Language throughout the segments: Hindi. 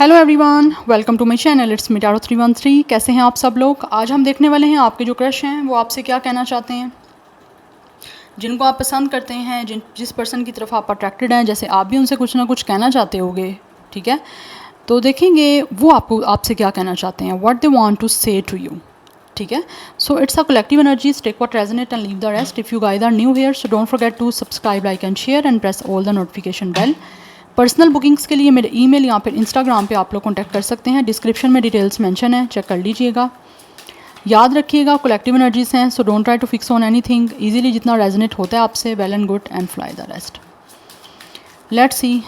Hello everyone, welcome to my channel. It's me tarot 313। कैसे हैं आप सब लोग। आज हम देखने वाले हैं आपके जो क्रश हैं वो आपसे क्या कहना चाहते हैं, जिनको आप पसंद करते हैं, जिस पर्सन की तरफ आप अट्रैक्टेड हैं, जैसे आप भी उनसे कुछ ना कुछ कहना चाहते होगे। ठीक है, तो देखेंगे वो आपसे क्या कहना चाहते हैं, what they want to say to you. ठीक है, so it's a collective energy, take what resonate and leave the rest. If you guys are new here so don't forget to subscribe, like and share and press all the notification bell. Personal bookings के लिए मेरे ईमेल या फिर इंस्टाग्राम पे आप लोग कॉन्टैक्ट कर सकते हैं। डिस्क्रिप्शन में डिटेल्स मेंशन है, चेक कर लीजिएगा। याद रखिएगा कलेक्टिव एनर्जीज हैं, so don't try to fix on anything. Easily जितना रेजोनेट होता है आपसे, well and good, and fly the rest. Let's see,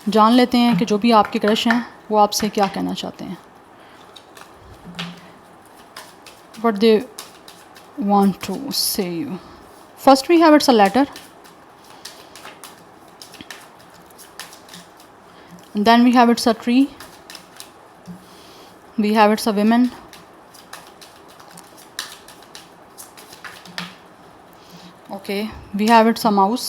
जान लेते हैं कि जो भी आपके क्रश हैं वो आपसे क्या कहना चाहते हैं, what they want to say you. First we have it's a letter, then we have it's a tree, we have it's a woman, okay, we have it's a mouse,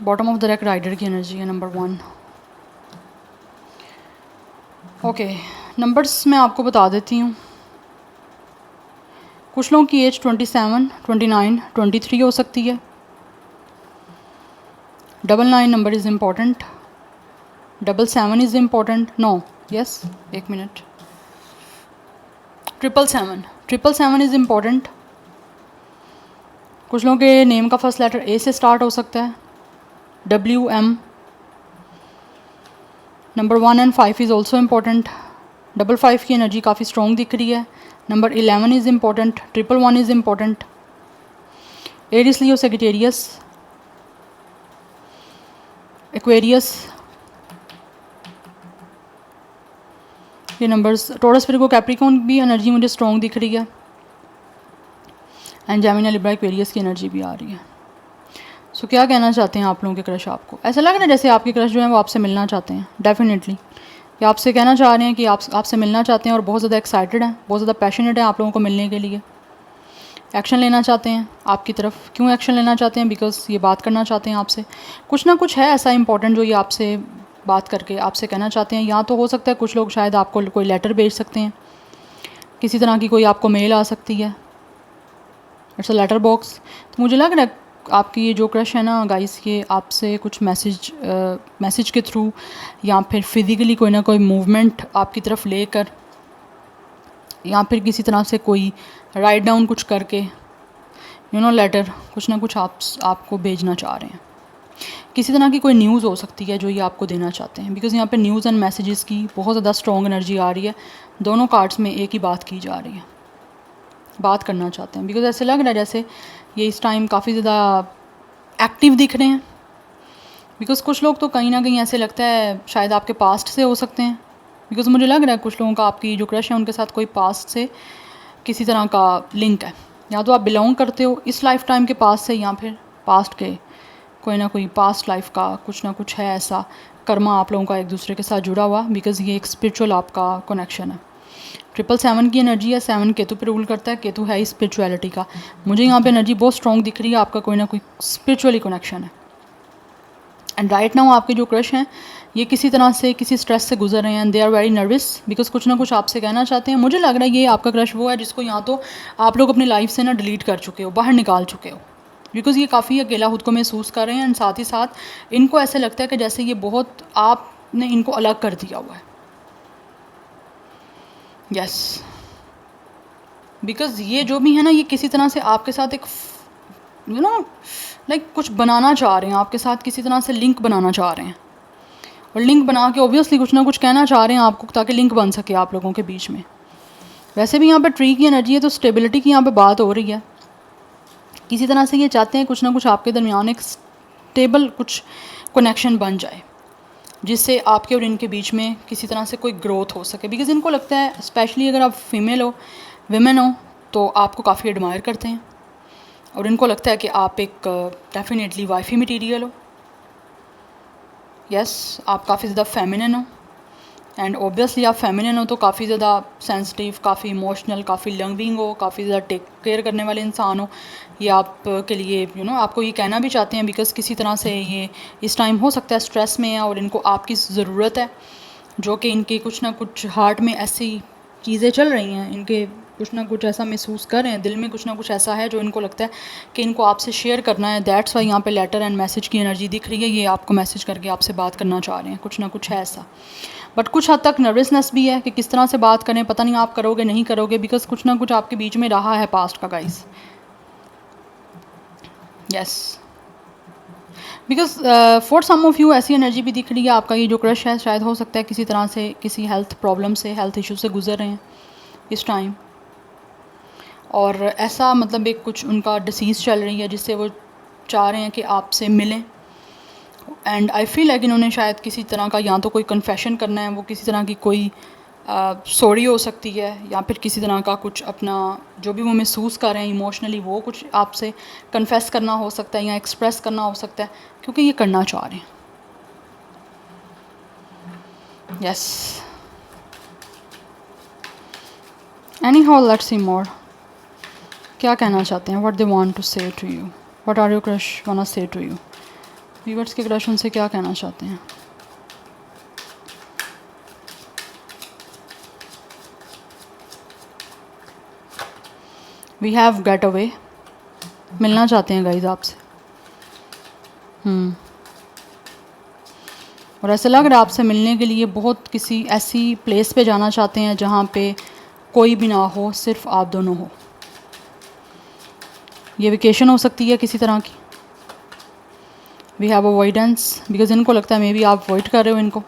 bottom of the deck rider की एनर्जी है नंबर 1। ओके, नंबर्स मैं आपको बता देती हूँ। कुछ लोगों की एज 27, 29, 23 हो सकती है। 99 number is important, 77 is important, no yes एक मिनट, 777 इज़ इम्पॉर्टेंट। कुछ लोगों के नेम का फर्स्ट लेटर ए से स्टार्ट हो सकता है, WM। Number 1 and 5 is also important. 55 की एनर्जी काफ़ी स्ट्रॉन्ग दिख रही है। Number 11 is important. 111 is important. Aries, Leo, Sagittarius, Aquarius, ये नंबर्स। टॉरस, विर्गो, कैप्रिकॉर्न भी एनर्जी मुझे स्ट्रॉन्ग दिख रही है, एंड जेमिनी, लिब्रा, एक्वेरियस की एनर्जी भी आ रही है। सो क्या कहना चाहते हैं आप लोगों के क्रश आपको। ऐसा लग रहा है जैसे आपके क्रश जो हैं वो आपसे मिलना चाहते हैं, डेफिनेटली कि आपसे कहना चाह रहे हैं कि आपसे मिलना चाहते हैं और बहुत ज़्यादा एक्साइटेड हैं, बहुत ज़्यादा पैशनेट है आप लोगों को मिलने के लिए। एक्शन लेना चाहते हैं आपकी तरफ। क्यों एक्शन लेना चाहते हैं? बिकॉज ये बात करना चाहते हैं आपसे। कुछ ना कुछ है ऐसा इंपॉर्टेंट जो ये आपसे बात करके आपसे कहना चाहते हैं। या तो हो सकता है कुछ लोग शायद आपको कोई लेटर भेज सकते हैं, किसी तरह की कोई आपको मेल आ सकती है, इट्स अ लेटर बॉक्स। तो मुझे लग रहा है आपकी ये जो क्रश है ना गाइस, ये आपसे कुछ मैसेज के थ्रू या फिर फिज़िकली कोई ना कोई मूवमेंट आपकी तरफ लेकर, या फिर किसी तरह से कोई राइट डाउन कुछ करके, लेटर कुछ ना कुछ आपको भेजना चाह रहे हैं। किसी तरह की कोई न्यूज़ हो सकती है जो ये आपको देना चाहते हैं, बिकॉज़ यहाँ पे न्यूज़ एंड मैसेजेस की बहुत ज़्यादा स्ट्रॉन्ग एनर्जी आ रही है। दोनों कार्ड्स में एक ही बात की जा रही है, बात करना चाहते हैं। बिकॉज़ ऐसे लग रहा है जैसे ये इस टाइम काफ़ी ज़्यादा एक्टिव दिख रहे हैं। बिकॉज़ कुछ लोग तो कहीं ना कहीं ऐसे लगता है शायद आपके पास्ट से हो सकते हैं। बिकॉज़ मुझे लग रहा है कुछ लोगों का आपकी जो क्रश है उनके साथ कोई पास्ट से किसी तरह का लिंक है। या तो आप बिलोंग करते हो इस लाइफ टाइम के पास से, या फिर पास्ट के कोई ना कोई पास्ट लाइफ का कुछ ना कुछ है ऐसा कर्मा आप लोगों का एक दूसरे के साथ जुड़ा हुआ। बिकॉज़ ये एक स्पिरिचुअल आपका कनेक्शन है। 777 की एनर्जी है। 7 केतु पे रूल करता है। केतु है ही स्पिरिचुअलिटी का। मुझे यहाँ पे एनर्जी बहुत स्ट्रॉन्ग दिख रही है, आपका कोई ना कोई स्पिरिचुअली कनेक्शन है। एंड राइट नाउ आपके जो क्रश हैं ये किसी तरह से किसी स्ट्रेस से गुजर रहे हैं, they are very nervous, because कुछ ना कुछ आपसे कहना चाहते हैं। मुझे लग रहा है ये आपका क्रश वो है जिसको यहाँ तो आप लोग अपनी लाइफ से ना डिलीट कर चुके हो, बाहर निकाल चुके हो। बिकॉज़ ये काफ़ी अकेला खुद को महसूस कर रहे हैं, एंड साथ ही साथ इनको ऐसे लगता है कि जैसे ये बहुत आपने इनको अलग कर दिया हुआ है। यस, बिकॉज़ ये जो भी है ना, ये किसी तरह से आपके साथ एक लाइक कुछ बनाना चाह रहे हैं, आपके साथ किसी तरह से लिंक बनाना चाह रहे हैं। और लिंक बना के ऑब्वियसली कुछ ना कुछ कहना चाह रहे हैं आपको, ताकि लिंक बन सके आप लोगों के बीच में। वैसे भी यहाँ पे ट्री की एनर्जी है, तो स्टेबिलिटी की यहाँ पे बात हो रही है। किसी तरह से ये चाहते हैं कुछ ना कुछ आपके दरमियान एक स्टेबल कुछ कनेक्शन बन जाए, जिससे आपके और इनके बीच में किसी तरह से कोई ग्रोथ हो सके। बिकॉज़ इनको लगता है, स्पेशली अगर आप फीमेल हो, विमेन हो, तो आपको काफ़ी एडमायर करते हैं, और इनको लगता है कि आप एक डेफिनेटली वाइफी मटीरियल हो। यस, आप काफ़ी ज़्यादा फेमिनिन हो, एंड ऑब्वियसली आप फेमिनिन हो तो काफ़ी ज़्यादा सेंसिटिव, काफ़ी इमोशनल, काफ़ी लविंग हो, काफ़ी ज़्यादा टेक केयर करने वाले इंसान हो। ये आप के लिए आपको ये कहना भी चाहते हैं बिकॉज़ किसी तरह से ये इस टाइम हो सकता है स्ट्रेस में है और इनको आपकी ज़रूरत है, जो कि इनके कुछ ना कुछ हार्ट में ऐसी चीज़ें चल रही हैं, इनके कुछ ना कुछ ऐसा महसूस कर रहे हैं, दिल में कुछ ना कुछ ऐसा है जो इनको लगता है कि इनको आपसे शेयर करना है। दैट्स वाई यहाँ पे लेटर एंड मैसेज की एनर्जी दिख रही है। ये आपको मैसेज करके आपसे बात करना चाह रहे हैं, कुछ ना कुछ है ऐसा। बट कुछ हद तक नर्वसनेस भी है कि किस तरह से बात करें, पता नहीं आप करोगे नहीं करोगे, बिकॉज कुछ ना कुछ आपके बीच में रहा है पास्ट का guys. Yes, because for some of you ऐसी एनर्जी भी दिख रही है, आपका ये जो क्रश है शायद हो सकता है किसी तरह से किसी हेल्थ प्रॉब्लम से, हेल्थ इशू से गुजर रहे हैं इस टाइम, और ऐसा मतलब एक कुछ उनका डिसीज़ चल रही है जिससे वो चाह रहे हैं कि आपसे मिलें। एंड आई फील लाइक इन्होंने शायद किसी तरह का या तो कोई कन्फेशन करना है, वो किसी तरह की कोई सॉरी हो सकती है, या फिर किसी तरह का कुछ अपना जो भी वो महसूस कर रहे हैं इमोशनली वो कुछ आपसे कन्फेस करना हो सकता है या एक्सप्रेस करना हो सकता है, क्योंकि ये करना चाह रहे हैं। Yes, anyhow let's see more, क्या कहना चाहते हैं, what they want to say to you, what are your crush want say to you. Viewers के क्रश उनसे क्या कहना चाहते हैं। वी हैव गेट अवे, मिलना चाहते हैं गाइज आपसे। और ऐसा लग रहा है आपसे मिलने के लिए बहुत किसी ऐसी प्लेस पे जाना चाहते हैं जहाँ पे कोई भी ना हो, सिर्फ आप दोनों हो। ये वेकेशन हो सकती है किसी तरह की। वी हैव अवॉइडेंस, बिकॉज इनको लगता है मे बी आप अवॉइड कर रहे हो इनको।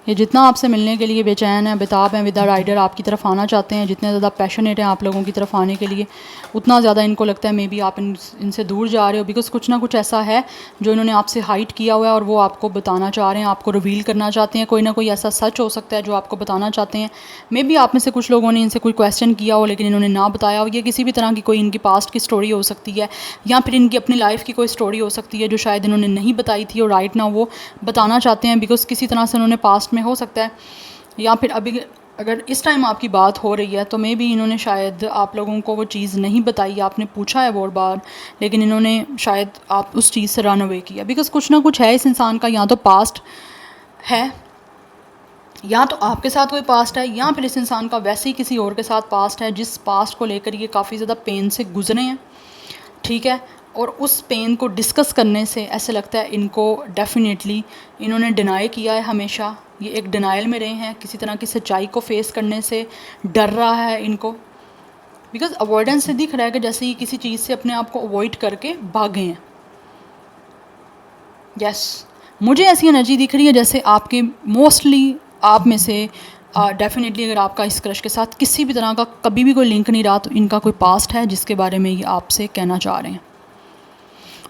ये जितना आपसे मिलने के लिए बेचैन है, बेताब हैं, विद राइडर आपकी तरफ आना चाहते हैं, जितने ज़्यादा पैशनेट हैं आप लोगों की तरफ आने के लिए, उतना ज़्यादा इनको लगता है मे बी आप इनसे दूर जा रहे हो, बिकॉज कुछ ना कुछ ऐसा है जो इन्होंने आपसे हाइड किया हुआ है और वो आपको बताना चाह रहे हैं, आपको रिवील करना चाहते हैं। कोई ना कोई ऐसा सच हो सकता है जो आपको बताना चाहते हैं। मे बी आप में से कुछ लोगों ने इनसे कोई क्वेश्चन किया हो लेकिन इन्होंने ना बताया हो। ये किसी भी तरह की कोई इनकी पास्ट की स्टोरी हो सकती है, या फिर इनकी अपनी लाइफ की कोई स्टोरी हो सकती है जो शायद इन्होंने नहीं बताई थी और राइट ना वो बताना चाहते हैं, बिकॉज किसी तरह से उन्होंने पास्ट में हो सकता है, या फिर अभी अगर इस टाइम आपकी बात हो रही है तो मे बी इन्होंने शायद आप लोगों को वो चीज़ नहीं बताई, आपने पूछा है बहुत बार लेकिन इन्होंने शायद आप उस चीज़ से रन अवे किया, बिकॉज कुछ ना कुछ है इस इंसान का, या तो पास्ट है, या तो आपके साथ कोई पास्ट है, या फिर इस इंसान का वैसे ही किसी और के साथ पास्ट है जिस पास्ट को लेकर ये काफ़ी ज़्यादा पेन से गुजरे हैं। ठीक है, और उस पेन को डिस्कस करने से ऐसे लगता है इनको डेफिनेटली इन्होंने डिनाई किया है हमेशा, ये एक डिनाइल में रहे हैं, किसी तरह की सच्चाई को फेस करने से डर रहा है इनको, बिकॉज अवॉइडेंस से दिख रहा है कि जैसे ही किसी चीज़ से अपने आप को अवॉइड करके भागे हैं। यस, मुझे ऐसी एनर्जी दिख रही है जैसे आपके मोस्टली आप में से डेफिनेटली अगर आपका इस क्रश के साथ किसी भी तरह का कभी भी कोई लिंक नहीं रहा तो इनका कोई पास्ट है जिसके बारे में ये आपसे कहना चाह रहे हैं,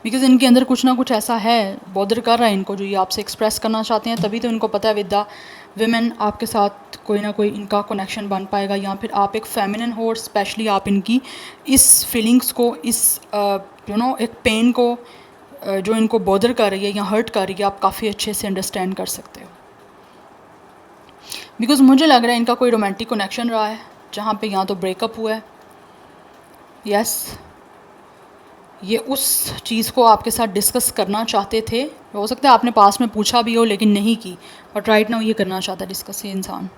बिकॉज इनके अंदर कुछ ना कुछ ऐसा है बॉदर कर रहा है इनको जो ये आपसे एक्सप्रेस करना चाहते हैं। तभी तो इनको पता है विद द विमेन आपके साथ कोई ना कोई इनका कनेक्शन बन पाएगा, या फिर आप एक फेमिनिन हो और स्पेशली आप इनकी इस फीलिंग्स को, इस एक पेन को जो इनको बॉदर कर रही है या हर्ट कर रही है, आप काफ़ी अच्छे से अंडरस्टैंड कर सकते हो। बिकॉज मुझे लग रहा है इनका कोई रोमांटिक कनेक्शन रहा है जहाँ पे या तो ब्रेकअप हुआ है, यस, ये उस चीज़ को आपके साथ डिस्कस करना चाहते थे, हो सकता है आपने पास में पूछा भी हो लेकिन नहीं की, बट राइट नाउ ये करना चाहता है डिस्कस ये इंसान।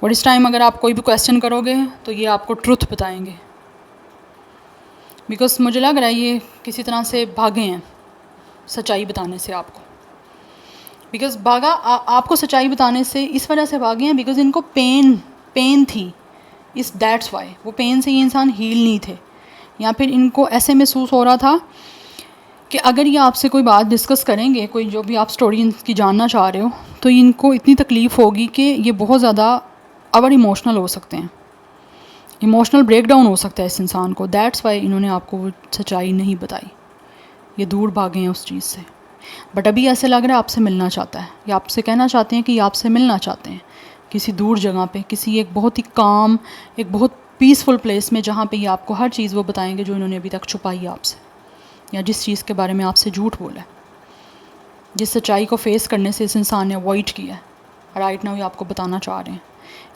और इस टाइम अगर आप कोई भी क्वेश्चन करोगे तो ये आपको ट्रुथ बताएंगे, बिकॉज मुझे लग रहा है ये किसी तरह से भागे हैं सच्चाई बताने से आपको, बिकॉज आपको सच्चाई बताने से इस वजह से भागे हैं बिकॉज इनको पेन थी, इस दैट्स वाई वो पेन से ये इंसान हील नहीं थे, या फिर इनको ऐसे महसूस हो रहा था कि अगर ये आपसे कोई बात डिस्कस करेंगे, कोई जो भी आप स्टोरी इनकी जानना चाह रहे हो, तो इनको इतनी तकलीफ़ होगी कि ये बहुत ज़्यादा अवर इमोशनल हो सकते हैं, इमोशनल ब्रेकडाउन हो सकता है इस इंसान को। दैट्स वाई इन्होंने आपको वो सच्चाई नहीं बताई, ये दूर भागे हैं उस चीज़ से। बट अभी ऐसे लग रहा है आपसे मिलना चाहता है, या आपसे कहना चाहते हैं कि ये आपसे मिलना चाहते हैं किसी दूर जगह पे, किसी एक बहुत ही काम, एक बहुत पीसफुल प्लेस में, जहाँ पे ये आपको हर चीज़ वो बताएंगे जो इन्होंने अभी तक छुपाई है आपसे, या जिस चीज़ के बारे में आपसे झूठ बोला है। जिस सच्चाई को फेस करने से इस इंसान ने अवॉइड किया है, राइट नाउ ये आपको बताना चाह रहे हैं।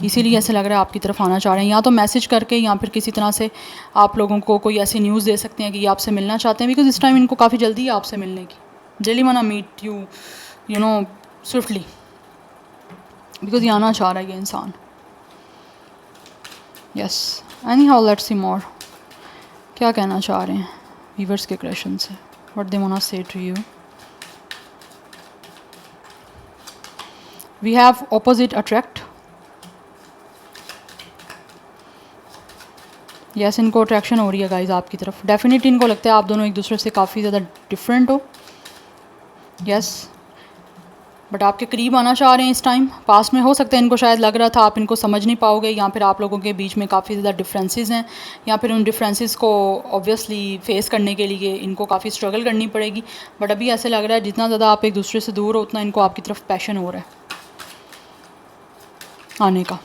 इसीलिए ऐसे लग रहा है आपकी तरफ आना चाह रहे हैं, या तो मैसेज करके या फिर किसी तरह से आप लोगों को कोई ऐसी न्यूज़ दे सकते हैं कि ये आपसे मिलना चाहते हैं, बिकॉज इस टाइम इनको काफ़ी जल्दी है आपसे मिलने की। Really want to meet you, you know, swiftly, because ये आना चाह रहा है ये इंसान। Yes, anyhow let's see more, क्या कहना चाह रहे हैं व्यूअर्स के क्वेश्चन से, what they want to say to you. We have opposite attract. Yes, इनको अट्रैक्शन हो रही है गाइज आपकी तरफ। डेफिनेटली इनको लगता है आप दोनों एक दूसरे से काफ़ी ज़्यादा डिफरेंट हो। यस, बट आपके करीब आना चाह रहे हैं इस टाइम। पास्ट में हो सकता है इनको शायद लग रहा था आप इनको समझ नहीं पाओगे, या फिर आप लोगों के बीच में काफ़ी ज़्यादा डिफरेंसेस हैं, या फिर उन डिफरेंसेस को ऑब्वियसली फेस करने के लिए इनको काफ़ी स्ट्रगल करनी पड़ेगी। बट अभी ऐसे लग रहा है जितना ज़्यादा आप एक दूसरे से दूर हो उतना इनको आपकी तरफ पैशन हो रहा है आने का।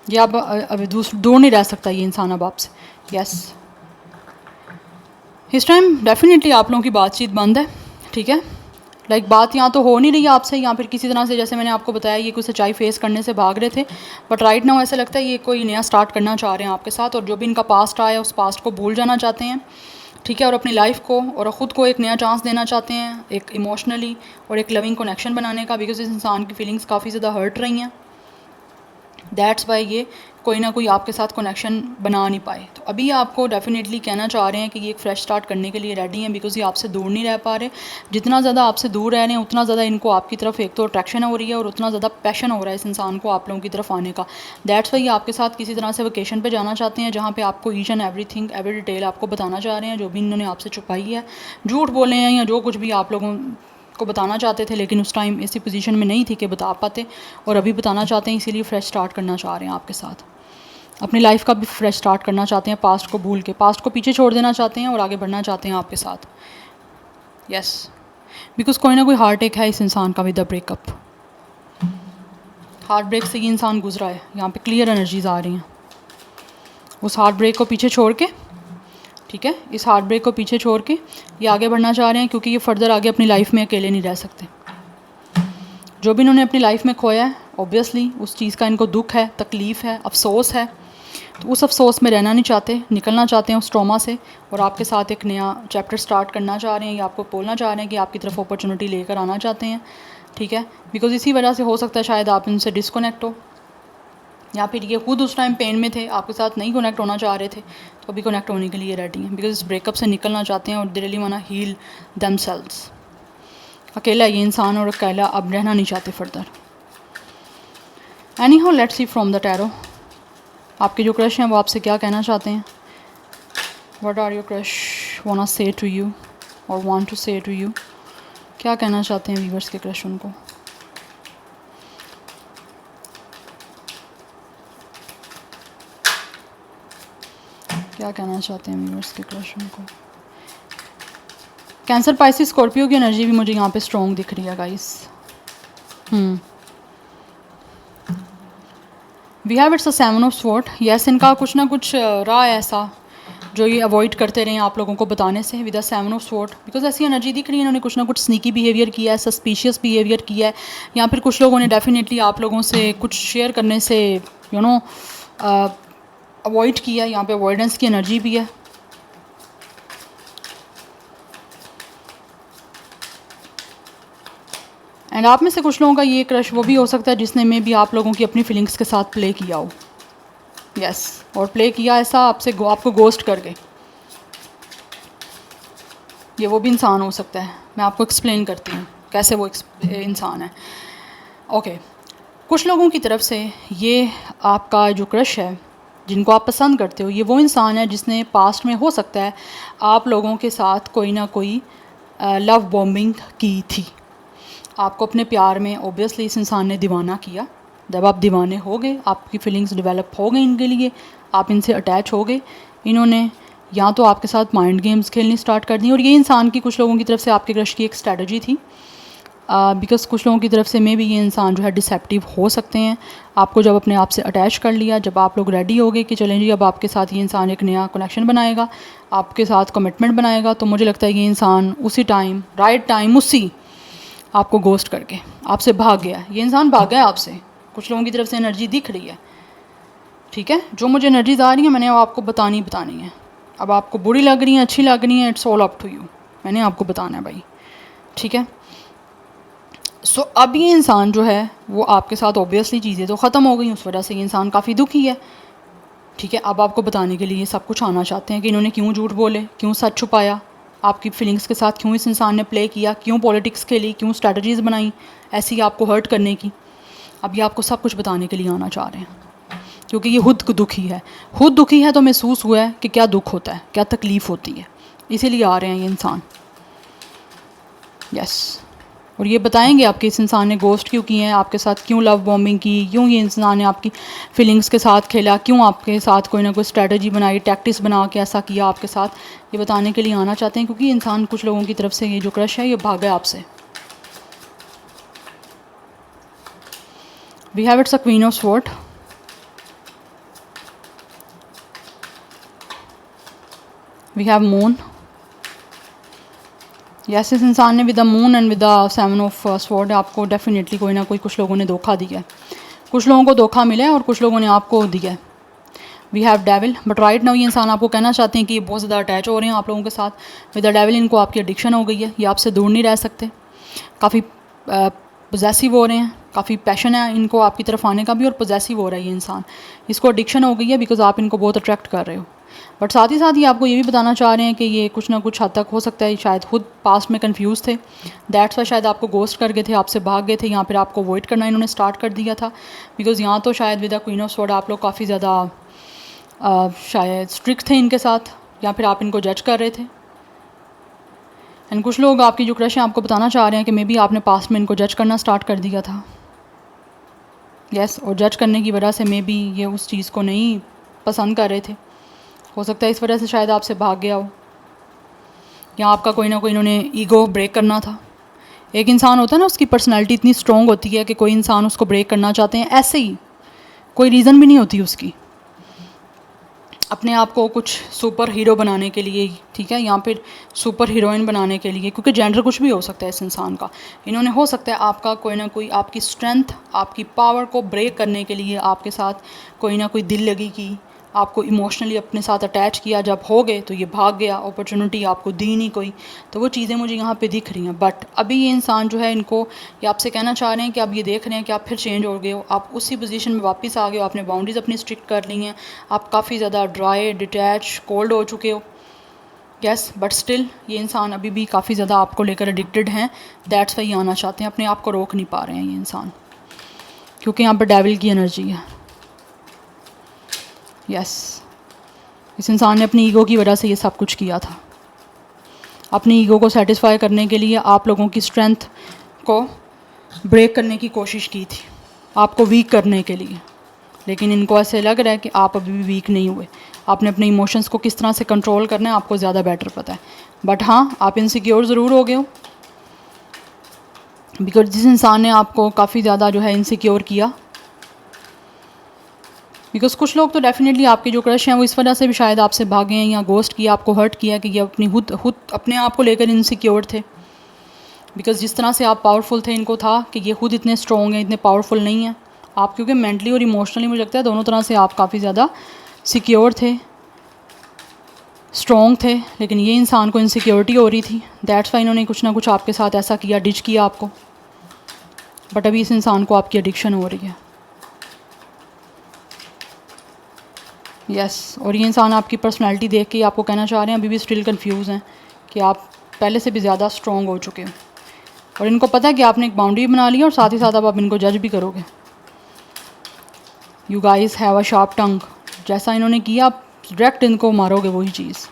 ये अब अभी दूर नहीं रह सकता ये इंसान अब आपसे। यस, इस टाइम डेफिनेटली आप लोगों की बातचीत बंद है, ठीक है। लाइक बात यहाँ तो हो नहीं रही है आपसे, या फिर किसी तरह से जैसे मैंने आपको बताया ये कोई सच्चाई फेस करने से भाग रहे थे, बट राइट नाउ ऐसा लगता है ये कोई नया स्टार्ट करना चाह रहे हैं आपके साथ, और जो भी इनका पास्ट आया उस पास्ट को भूल जाना चाहते हैं, ठीक है, और अपनी लाइफ को और ख़ुद को एक नया चांस देना चाहते हैं, एक इमोशनली और एक लविंग कनेक्शन बनाने का, बिकॉज इस इंसान की फीलिंग्स काफ़ी ज़्यादा हर्ट रही हैं। दैट्स वाई ये कोई ना कोई आपके साथ कनेक्शन बना नहीं पाए। तो अभी आपको डेफिनेटली कहना चाह रहे हैं कि ये एक फ़्रेश स्टार्ट करने के लिए रेडी हैं, बिकॉज ये आपसे दूर नहीं रह पा रहे। जितना ज़्यादा आपसे दूर रह रहे हैं उतना ज़्यादा इनको आपकी तरफ एक तो अट्रैक्शन हो रही है, और उतना ज़्यादा पैशन हो रहा है इस इंसान को आप लोगों की तरफ आने का। दैट्स वाई आपके साथ किसी तरह से वेकेशन पर जाना चाहते हैं, जहाँ पर आपको each and everything, every detail आपको बताना चाह रहे हैं, जो भी इन्होंने आपसे छुपाई है, झूठ बोले हैं या जो कुछ भी आप लोगों को बताना चाहते थे, लेकिन उस टाइम ऐसी पोजीशन में नहीं थी कि बता पाते, और अभी बताना चाहते हैं। इसीलिए फ्रेश स्टार्ट करना चाह रहे हैं आपके साथ, अपनी लाइफ का भी फ्रेश स्टार्ट करना चाहते हैं, पास्ट को भूल के, पास्ट को पीछे छोड़ देना चाहते हैं और आगे बढ़ना चाहते हैं आपके साथ। यस, बिकॉज कोई ना कोई हार्ट एक है इस इंसान का with the breakup. Heart break से ये इंसान गुजरा है, यहाँ पे क्लियर एनर्जीज आ रही हैं। उस हार्ट ब्रेक को पीछे छोड़ के, ठीक है, इस हार्ट ब्रेक को पीछे छोड़ के ये आगे बढ़ना चाह रहे हैं, क्योंकि ये फर्दर आगे अपनी लाइफ में अकेले नहीं रह सकते। जो भी इन्होंने अपनी लाइफ में खोया है, ऑब्वियसली उस चीज़ का इनको दुख है, तकलीफ़ है, अफसोस है, तो उस अफसोस में रहना नहीं चाहते, निकलना चाहते हैं उस ट्रॉमा से, और आपके साथ एक नया चैप्टर स्टार्ट करना चाह रहे हैं, या आपको बोलना चाह रहे हैं कि आपकी तरफ अपॉर्चुनिटी लेकर आना चाहते हैं, ठीक है। बिकॉज इसी वजह से हो सकता है शायद आप इनसे डिस्कनेक्ट हो, या फिर ये खुद उस टाइम पेन में थे, आपके साथ नहीं कनेक्ट होना चाह रहे थे, तो अभी कनेक्ट होने के लिए रेडी हैं, बिकॉज इस ब्रेकअप से निकलना चाहते हैं और they really want to heal themselves. अकेला ये इंसान, और अकेला अब रहना नहीं चाहते further. Anyhow let's see from the tarot, आपके जो क्रश हैं वो आपसे क्या कहना चाहते हैं। What are your crush want to say to you, और want to say to you, क्या कहना चाहते हैं व्यूअर्स के क्रश उनको। क्या कहना चाहते हैं व्यूअर्स के क्रश उनको। कैंसर, पाइसिस, स्कॉर्पियो की एनर्जी भी मुझे यहाँ पे स्ट्रॉन्ग दिख रही है guys. We have it's a seven of sword. Yes, इनका कुछ ना कुछ रहा है ऐसा जो ये अवॉइड करते रहे आप लोगों को बताने से with the seven of sword, because ऐसी एनर्जी दिख रही है इन्होंने कुछ ना कुछ स्नीकी बिहेवियर किया है, सस्पिशियस बिहेवियर किया है, या फिर कुछ लोगों ने डेफिनेटली आप लोगों से कुछ शेयर करने से यू नो अवॉइड किया। यहाँ पे अवॉइडेंस की एनर्जी भी है। एंड आप में से कुछ लोगों का ये क्रश वो भी हो सकता है जिसने में भी आप लोगों की अपनी फीलिंग्स के साथ प्ले किया हो। यस, और प्ले किया ऐसा आपको गोस्ट करके। ये वो भी इंसान हो सकता है, मैं आपको एक्सप्लेन करती हूँ कैसे वो इंसान है। ओके, कुछ लोगों की तरफ से ये आपका जो क्रश है जिनको आप पसंद करते हो, ये वो इंसान है जिसने पास्ट में हो सकता है आप लोगों के साथ कोई ना कोई लव बॉम्बिंग की थी। आपको अपने प्यार में ऑब्वियसली इस इंसान ने दीवाना किया। जब आप दीवाने हो गए, आपकी फीलिंग्स डेवलप हो गई इनके लिए, आप इनसे अटैच हो गए, इन्होंने या तो आपके साथ माइंड गेम्स खेलनी स्टार्ट कर दी। और ये इंसान की कुछ लोगों की तरफ से आपके क्रश की एक स्ट्रैटेजी थी बिकॉज़ कुछ लोगों की तरफ से मे भी ये इंसान जो है डिसेप्टिव हो सकते हैं। आपको जब अपने आप से अटैच कर लिया, जब आप लोग रेडी हो गए कि चलें जी अब आपके साथ ये इंसान एक नया कनेक्शन बनाएगा, आपके साथ कमिटमेंट बनाएगा, तो मुझे लगता है ये इंसान उसी टाइम, राइट टाइम, उसी आपको गोस्ट करके आपसे भाग गया। ये इंसान भाग गया आपसे, कुछ लोगों की तरफ से एनर्जी दिख रही है, ठीक है। जो मुझे एनर्जीज आ रही हैं मैंने आपको बतानी है। अब आपको बुरी लग रही हैं, अच्छी लग रही हैं, it's all up to you, मैंने आपको बताना है भाई, ठीक है। सो अब ये इंसान जो है वो आपके साथ ऑब्वियसली चीज़ें तो ख़त्म हो गई, उस वजह से ये इंसान काफ़ी दुखी है, ठीक है। अब आपको बताने के लिए ये सब कुछ आना चाहते हैं कि इन्होंने क्यों झूठ बोले, क्यों सच छुपाया, आपकी फीलिंग्स के साथ क्यों इस इंसान ने प्ले किया, क्यों पॉलिटिक्स खेली, क्यों स्ट्रैटेजीज़ बनाई ऐसी आपको हर्ट करने की। अब ये आपको सब कुछ बताने के लिए आना चाह रहे हैं, क्योंकि ये खुद दुखी है, खुद दुखी है तो महसूस हुआ है कि क्या दुख होता है, क्या तकलीफ़ होती है, इसीलिए आ रहे हैं ये इंसान। यस, और ये बताएंगे आपके इस इंसान ने गोस्ट क्यों किए हैं, आपके साथ क्यों लव बॉम्बिंग की, क्यों ये इंसान ने आपकी फीलिंग्स के साथ खेला, क्यों आपके साथ कोई ना कोई स्ट्रैटेजी बनाई, टैक्टिक्स बना के ऐसा किया आपके साथ, ये बताने के लिए आना चाहते हैं। क्योंकि इंसान कुछ लोगों की तरफ से ये जो क्रश है ये भागा है आपसे। We have it's a queen of sword, we have moon. Yes, इस इंसान ने with the moon and with the seven of sword आपको डेफिनेटली कोई ना कोई, कुछ लोगों ने धोखा दिया है, कुछ लोगों को धोखा मिला है और कुछ लोगों ने आपको दिया है। We have devil, but right now ये इंसान आपको कहना चाहते हैं कि ये बहुत ज़्यादा अटैच हो रहे हैं आप लोगों के साथ विद द डेविल। इनको आपकी एडिक्शन हो गई है, ये आपसे दूर नहीं रह सकते, काफ़ी पोजेसिव हो रहे हैं, काफ़ी पैशन है इनको आपकी तरफ आने का भी, और पोजेसिव हो रहा है ये इंसान, इसको एडिक्शन हो गई है बिकॉज आप इनको बहुत अट्रैक्ट कर रहे हो। बट साथ ही साथ ये आपको ये भी बताना चाह रहे हैं कि ये कुछ ना कुछ हद तक हो सकता है शायद खुद पास्ट में कंफ्यूज थे, दैट्स वाई शायद आपको गोस्ट कर गए थे, आपसे भाग गए थे, यहाँ पर आपको अवॉइड करना इन्होंने स्टार्ट कर दिया था। बिकॉज़ यहाँ तो शायद with the queen of sword आप लोग काफ़ी ज़्यादा शायद स्ट्रिक्ट थे इनके साथ, या फिर आप इनको जज कर रहे थे। एंड कुछ लोग आपकी जो क्रश हैं आपको बताना चाह रहे हैं कि मे बी आपने पास्ट में इनको जज करना स्टार्ट कर दिया था। यस, और जज करने की वजह से मे बी ये उस चीज़ को नहीं पसंद कर रहे थे, हो सकता है इस वजह से शायद आपसे भाग गया हो, या आपका कोई ना कोई इन्होंने ईगो ब्रेक करना था। एक इंसान होता है ना, उसकी पर्सनैलिटी इतनी स्ट्रॉन्ग होती है कि कोई इंसान उसको ब्रेक करना चाहते हैं ऐसे ही, कोई रीज़न भी नहीं होती उसकी, अपने आप को कुछ सुपर हीरो बनाने के लिए, ठीक है, यहाँ पे सुपर हीरोइन बनाने के लिए, क्योंकि जेंडर कुछ भी हो सकता है इस इंसान का। इन्होंने हो सकता है आपका कोई ना कोई, आपकी स्ट्रेंथ, आपकी पावर को ब्रेक करने के लिए आपके साथ कोई ना कोई दिल लगी की, आपको इमोशनली अपने साथ अटैच किया, जब हो गए तो ये भाग गया, अपॉर्चुनिटी आपको दी नहीं कोई, तो वो चीज़ें मुझे यहाँ पे दिख रही हैं। बट अभी ये इंसान जो है इनको ये आपसे कहना चाह रहे हैं कि आप ये देख रहे हैं कि आप फिर चेंज हो गए हो, आप उसी पोजीशन में वापस आ गए हो, आपने बाउंड्रीज अपनी स्ट्रिक्ट कर ली हैं, आप काफ़ी ज़्यादा ड्राई, डिटैच, कोल्ड हो चुके हो। यस, बट स्टिल ये इंसान अभी भी काफ़ी ज़्यादा आपको लेकर एडिक्टेड हैं, दैट्स वाई आना चाहते हैं, अपने आप को रोक नहीं पा रहे हैं ये इंसान, क्योंकि यहाँ पर डेविल की एनर्जी है। यस, इस इंसान ने अपनी ईगो की वजह से ये सब कुछ किया था, अपनी ईगो को सेटिस्फाई करने के लिए आप लोगों की स्ट्रेंथ को ब्रेक करने की कोशिश की थी, आपको वीक करने के लिए। लेकिन इनको ऐसे लग रहा है कि आप अभी भी वीक नहीं हुए, आपने अपने इमोशंस को किस तरह से कंट्रोल करना है आपको ज़्यादा बेटर पता है। बट हाँ, आप इनसिक्योर ज़रूर हो गए हो, बिकॉज जिस इंसान ने आपको काफ़ी ज़्यादा जो है इनसिक्योर किया, बिकॉज कुछ लोग तो डेफिनेटली आपके जो क्रश हैं वो इस वजह से भी शायद आपसे भागे हैं या गोस्ट किया, आपको हर्ट किया कि ये अपनी खुद अपने आप को लेकर इनसिक्योर थे। बिकॉज जिस तरह से आप पावरफुल थे, इनको था कि ये खुद इतने स्ट्रॉन्ग हैं, इतने पावरफुल नहीं हैं आप, क्योंकि मेंटली और इमोशनली मुझे लगता है दोनों तरह से आप काफ़ी ज़्यादा सिक्योर थे, स्ट्रॉन्ग थे। लेकिन ये इंसान को इनसिक्योरिटी हो रही थी, दैट्स वाई इन्होंने कुछ ना कुछ आपके साथ ऐसा किया, डिच किया आपको। बट अभी इस इंसान को आपकी एडिक्शन हो रही है। यस, और ये इंसान आपकी पर्सनैलिटी देख के आपको कहना चाह रहे हैं अभी भी स्टिल कंफ्यूज हैं कि आप पहले से भी ज़्यादा स्ट्रॉन्ग हो चुके हो, और इनको पता है कि आपने एक बाउंड्री बना ली है और साथ ही साथ अब आप इनको जज भी करोगे। You guys have a sharp tongue, जैसा इन्होंने किया आप डायरेक्ट इनको मारोगे वही चीज़।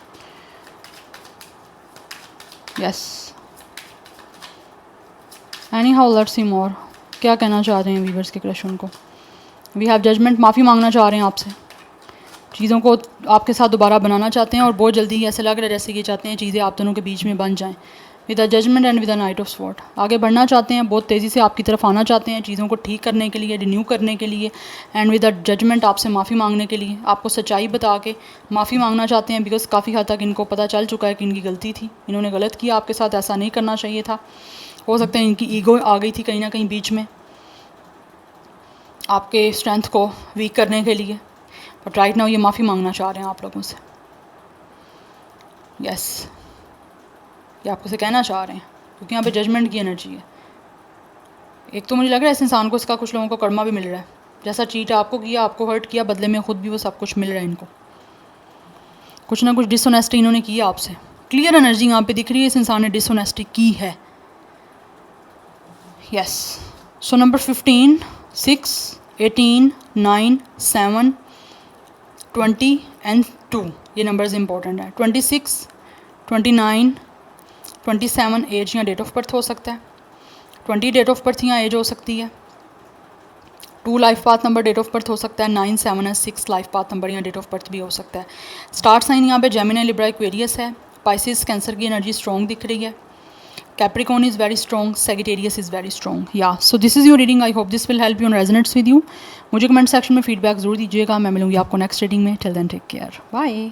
Yes, anyhow let's see more, क्या कहना चाह रहे हैं व्यूअर्स के क्रश उनको। वी हैव जजमेंट, माफ़ी मांगना चाह रहे हैं आपसे, चीज़ों को आपके साथ दोबारा बनाना चाहते हैं, और बहुत जल्दी ऐसा लग रहा है जैसे कि चाहते हैं चीज़ें आप दोनों के बीच में बन जाएं। With a judgment and with a knight of sword. आगे बढ़ना चाहते हैं, बहुत तेज़ी से आपकी तरफ आना चाहते हैं, चीज़ों को ठीक करने के लिए, रिन्यू करने के लिए, एंड विद अ जजमेंट आपसे माफ़ी मांगने के लिए, आपको सच्चाई बता के माफ़ी मांगना चाहते हैं। बिकॉज काफ़ी हद तक इनको पता चल चुका है कि इनकी गलती थी, इन्होंने गलत किया आपके साथ, ऐसा नहीं करना चाहिए था। हो सकता है इनकी ईगो आ गई थी कहीं ना कहीं बीच में आपके स्ट्रेंथ को वीक करने के लिए, बट राइट नाउ ये माफ़ी मांगना चाह रहे हैं आप लोगों से। यस, ये आपको से कहना चाह रहे हैं, क्योंकि यहाँ पे जजमेंट की एनर्जी है। एक तो मुझे लग रहा है इस इंसान को, इसका कुछ लोगों को कर्मा भी मिल रहा है, जैसा चीट आपको किया, आपको हर्ट किया, बदले में खुद भी वो सब कुछ मिल रहा है इनको। कुछ ना कुछ डिसऑनेस्टी इन्होंने की आपसे। क्लियर एनर्जी यहाँ पे दिख रही है, इस इंसान ने डिसऑनेस्टी की है। यस, सो नंबर 15, 6, 18, 9, 7, 20 एंड 2 ये नंबर्स इंपॉर्टेंट है। 26, 29, 27 एज या डेट ऑफ बर्थ हो सकता है, 20 डेट ऑफ बर्थ या एज हो सकती है, 2 life path number date of birth हो सकता है, 9, 7 और 6 लाइफ पाथ नंबर या डेट ऑफ बर्थ भी हो सकता है। स्टार्ट साइन यहाँ पे जेमिनी, लिब्रा, एक्वेरियस है। पाइसिस, कैंसर की एनर्जी स्ट्रॉन्ग दिख रही है। Capricorn is very strong, Sagittarius is very strong. या so this is your reading, I hope this will help you and resonates with you. मुझे कमेंट सेक्शन में फीडबैक जरूर दीजिएगा, मैं मिलूंगी आपको नेक्स्ट रीडिंग में। Till then take care, bye.